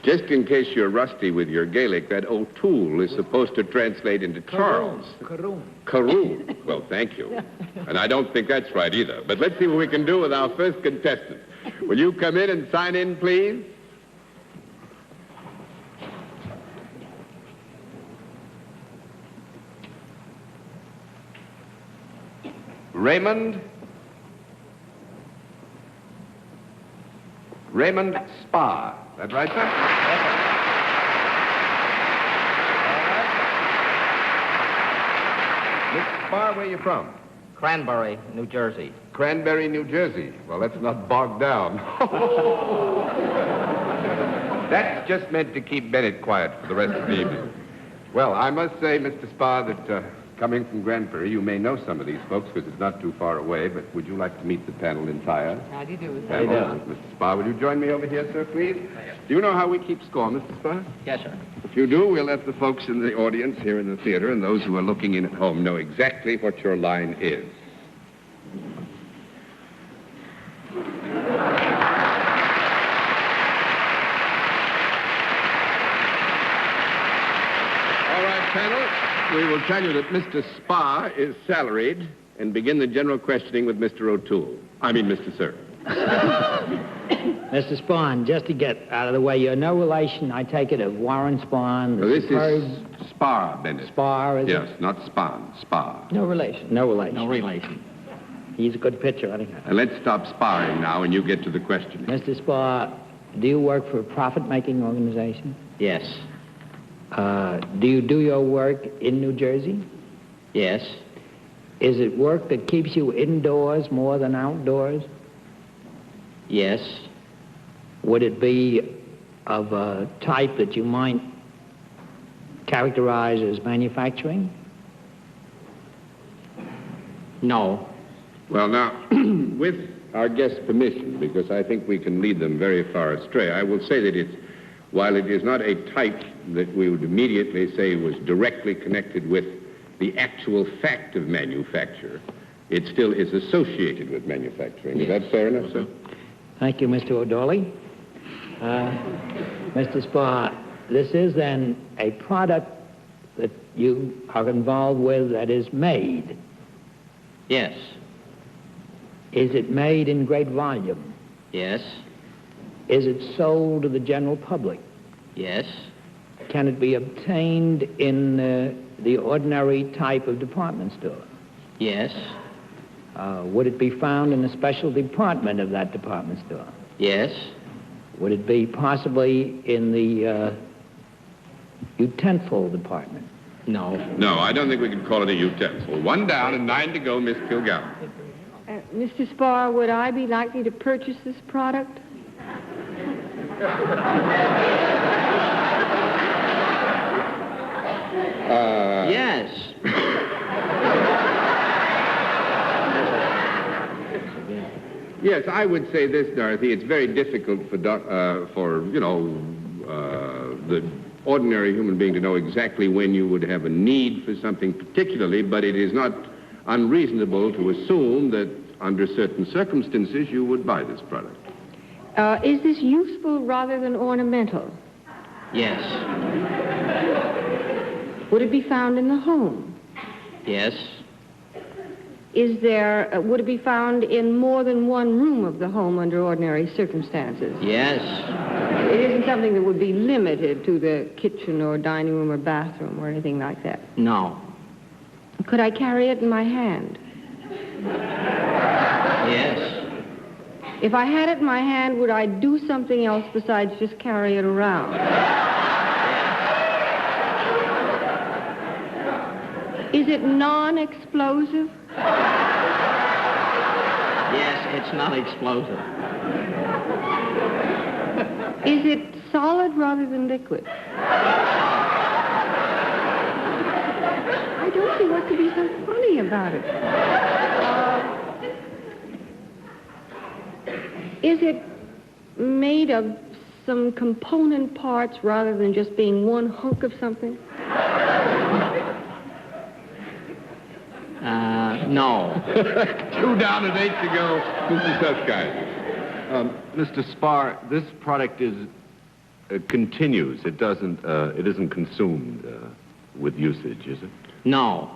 Just in case you're rusty with your Gaelic, that O'Toole is supposed to translate into Charles. Caroon. Well, thank you. And I don't think that's right either. But let's see what we can do with our first contestant. Will you come in and sign in, please? Raymond Spahr. That right, sir? Yes, sir. Miss Spahr, where are you from? Cranberry, New Jersey. Cranberry, New Jersey. Well, that's not bogged down. That's just meant to keep Bennett quiet for the rest of the evening. Well, I must say, Mr. Spahr, that coming from Cranberry, you may know some of these folks because it's not too far away, but would you like to meet the panel entire? How do you do? How do you do? Mr. Spahr, will you join me over here, sir, please? Yes. Do you know how we keep score, Mr. Spahr? Yes, sir. If you do, we'll let the folks in the audience here in the theater and those who are looking in at home know exactly what your line is. All right, panel. We will tell you that Mr. Spahr is salaried and begin the general questioning with Mr. O'Toole. I mean, Mr. Sir. Mr. Spawn, just to get out of the way, you're no relation, I take it, of Warren Spawn, the This superb... is Spahr, Bennett. Spahr, is Yes, it? not Spawn. Spahr. No relation. No relation. No relation. He's a good pitcher, anyhow. And let's stop sparring now and you get to the questioning. Mr. Spahr, do you work for a profit-making organization? Yes. Do you do your work in New Jersey? Yes. Is it work that keeps you indoors more than outdoors? Yes. Would it be of a type that you might characterize as manufacturing? No. Well, now, with our guest's permission, because I think we can lead them very far astray, I will say that while it is not a type that we would immediately say was directly connected with the actual fact of manufacture, it still is associated with manufacturing. Is that fair enough, sir? Thank you, Mr. O'Doley. Mr. Spahr, this is then a product that you are involved with that is made. Yes. Is it made in great volume? Yes. Is it sold to the general public? Yes. Can it be obtained in the ordinary type of department store? Yes. Would it be found in a special department of that department store? Yes. Would it be possibly in the utensil department? No. No, I don't think we can call it a utensil. 1 down and 9 to go, Miss Kilgallen. Mr. Spahr, would I be likely to purchase this product? Yes. Yes, I would say this, Dorothy. It's very difficult for the ordinary human being to know exactly when you would have a need for something particularly, but it is not unreasonable to assume that under certain circumstances you would buy this product. Is this useful rather than ornamental? Yes. Would it be found in the home? Yes. Would it be found in more than one room of the home under ordinary circumstances? Yes. It isn't something that would be limited to the kitchen or dining room or bathroom or anything like that? No. Could I carry it in my hand? Yes. If I had it in my hand, would I do something else besides just carry it around? Is it non-explosive? Yes, it's not explosive. Is it solid rather than liquid? I don't see what could be so funny about it. Is it made of some component parts rather than just being one hunk of something? No. 2 down and 8 to go, Mr. Suskind. Mr. Spahr, this product is continues. It doesn't. It isn't consumed with usage, is it? No.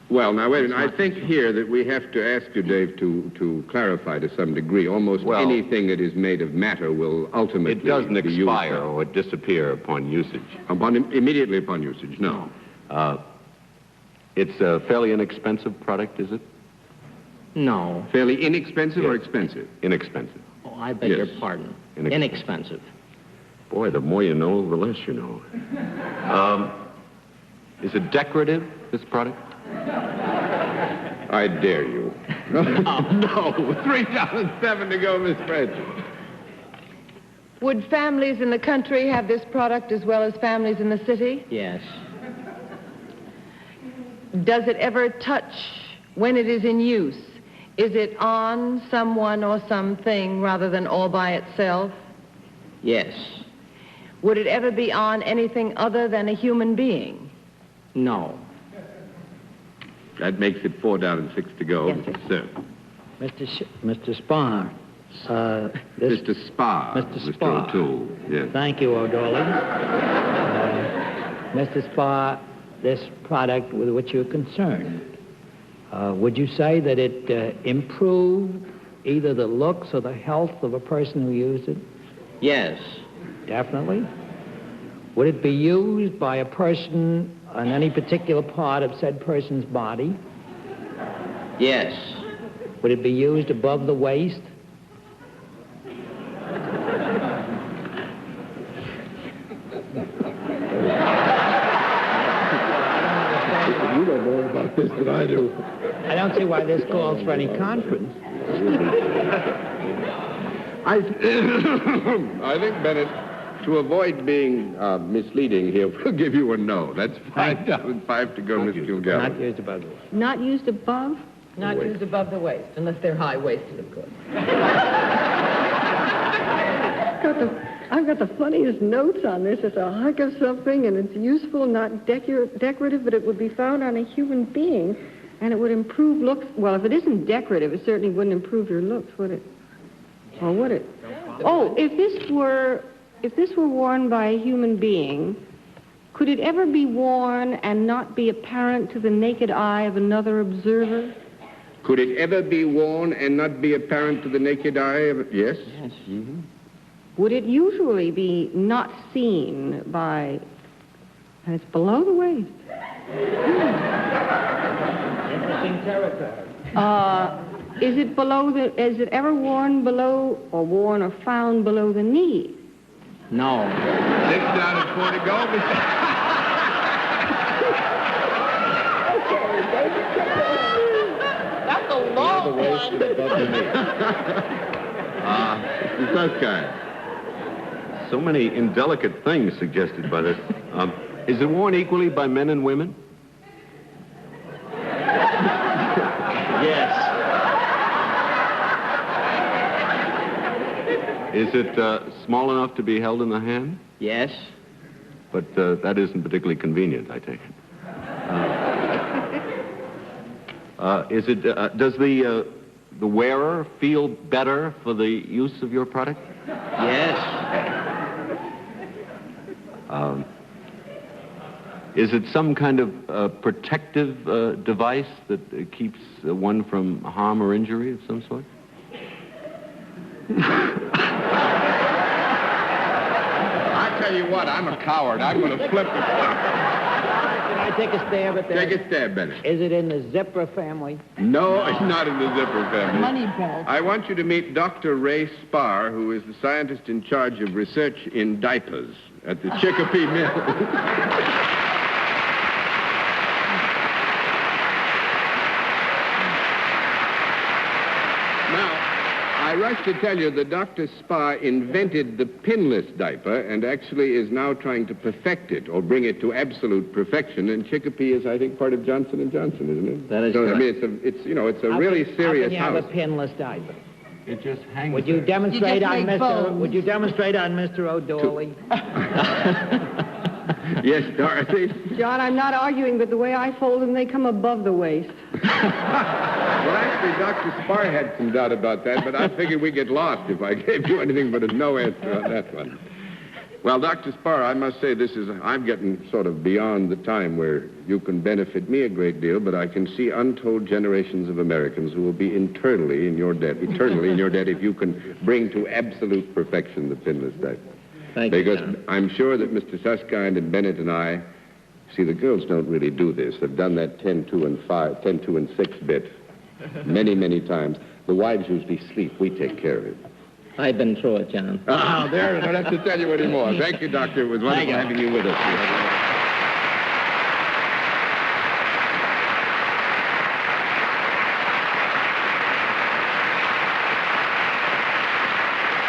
Well, now wait a minute. I think here that we have to ask you, Dave, to clarify to some degree. Almost anything that is made of matter will ultimately It doesn't be used expire or disappear upon usage. Immediately upon usage. No. It's a fairly inexpensive product, is it? No. Fairly inexpensive or Yes. expensive? Inexpensive. Oh, I beg Yes. your pardon. Inexpensive. Boy, the more you know, the less you know. Is it decorative, this product? I dare you. No. 3 down and 7 to go, Miss Francis. Would families in the country have this product as well as families in the city? Yes. Does it ever touch when it is in use? Is it on someone or something rather than all by itself? Yes. Would it ever be on anything other than a human being? No. That makes it 4 down and 6 to go. Yes, sir. Mr. Spahr. This, Mr. Spahr. Mr. Mr. Spahr. O'Toole. Yes. Thank you, O'Doley. Mr. Spahr, this product with which you're concerned, would you say that it improved either the looks or the health of a person who used it? Yes. Definitely. Would it be used by a person on any particular part of said person's body? Yes. Would it be used above the waist? You know more about this than I do. I don't see why this calls for any conference. I think, Bennett, to avoid being misleading here, we'll give you a no. That's 5 down and 5 to go, Miss Kilgallen. Not used above the waist. Not used above? Not used above the waist, unless they're high-waisted, of course. I've got the funniest notes on this. It's a hunk of something, and it's useful, not decorative, but it would be found on a human being, and it would improve looks. Well, if it isn't decorative, it certainly wouldn't improve your looks, would it? Or would it? Oh, if this were worn by a human being, could it ever be worn and not be apparent to the naked eye of another observer? Could it ever be worn and not be apparent to the naked eye? Yes? Yes. Mm-hmm. Would it usually be not seen by... And it's below the waist. Interesting territory. Is it ever worn below, or worn or found below the knee? No. 6 down and 4 to go, Mr. That's a long one. Mr. Susskind. So many indelicate things suggested by this. Is it worn equally by men and women? Yes. Is it small enough to be held in the hand? Yes. But that isn't particularly convenient, I take it. Does the wearer feel better for the use of your product? Yes. Is it some kind of protective device that keeps one from harm or injury of some sort? I tell you what, I'm a coward. I'm going to flip it. Can I take a stab at that? Take a stab, Bennett. Is it in the zipper family? No, it's not in the zipper family. Money belt. I want you to meet Dr. Ray Spahr, who is the scientist in charge of research in diapers at the Chicopee Mill. Now, I rush to tell you that Dr. Spahr invented the pinless diaper and actually is now trying to perfect it or bring it to absolute perfection. And Chicopee is, I think, part of Johnson & Johnson, isn't it? That is so, correct. I mean, it's a really serious How can you house. have a pinless diaper? It just hangs. Would you demonstrate You just on make Mr. bones. Would you demonstrate on Mr. O'Doley? Yes, Dorothy? John, I'm not arguing, but the way I fold them, they come above the waist. Well, actually, Dr. Spahr had some doubt about that, but I figured we'd get lost if I gave you anything but a no answer on that one. Well, Dr. Spahr, I must say I'm getting sort of beyond the time where you can benefit me a great deal, but I can see untold generations of Americans who will be eternally in your debt if you can bring to absolute perfection the pinless diaper. Thank you, Because John. I'm sure that Mr. Susskind and Bennett and I, see, the girls don't really do this. They've done that 10, 2, and 6 bit many, many times. The wives usually sleep. We take care of it. I've been through it, John. There, I don't have to tell you anymore. Thank you, Doctor. It was wonderful having you with us.